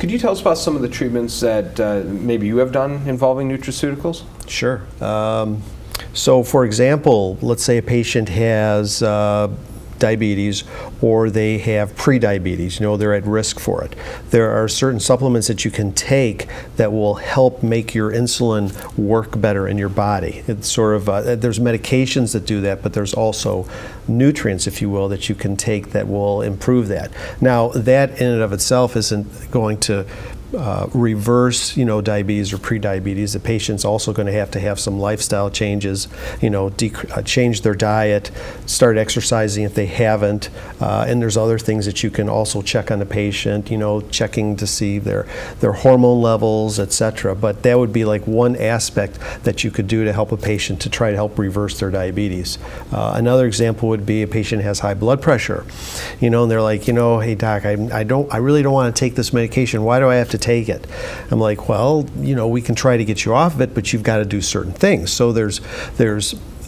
Could you tell us about some of the treatments that maybe you have done involving nutraceuticals? Sure. So for example, let's say a patient has diabetes or they have prediabetes, they're at risk for it. There are certain supplements that you can take that will help make your insulin work better in your body. It's sort of, there's medications that do that, but there's also nutrients, if you will, that you can take that will improve that. Now, that in and of itself isn't going to reverse, diabetes or prediabetes. The patient's also going to have some lifestyle changes, change their diet, start exercising if they haven't, and there's other things that you can also check on the patient, checking to see their hormone levels, etc. But that would be like one aspect that you could do to help a patient to try to help reverse their diabetes. Another example would be a patient has high blood pressure, and they're like, hey doc, I really don't want to take this medication. Why do I have to take it? I'm like, well, we can try to get you off of it, but you've got to do certain things. So there's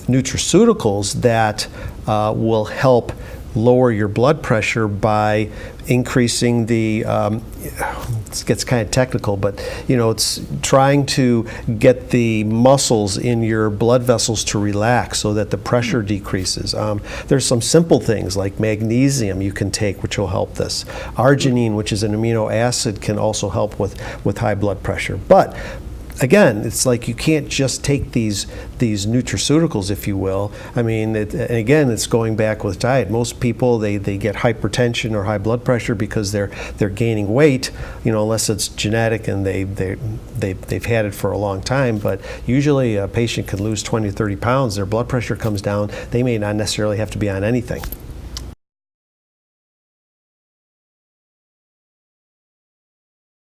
nutraceuticals that will help lower your blood pressure by increasing the, it gets kind of technical, but it's trying to get the muscles in your blood vessels to relax so that the pressure decreases. There's some simple things like magnesium you can take, which will help this. Arginine, which is an amino acid, can also help with high blood pressure. But again, it's like you can't just take these nutraceuticals, if you will. I mean, and again, it's going back with diet. Most people, they get hypertension or high blood pressure because they're gaining weight, unless it's genetic and they've had it for a long time. But usually a patient can lose 20 to 30 pounds, their blood pressure comes down, they may not necessarily have to be on anything.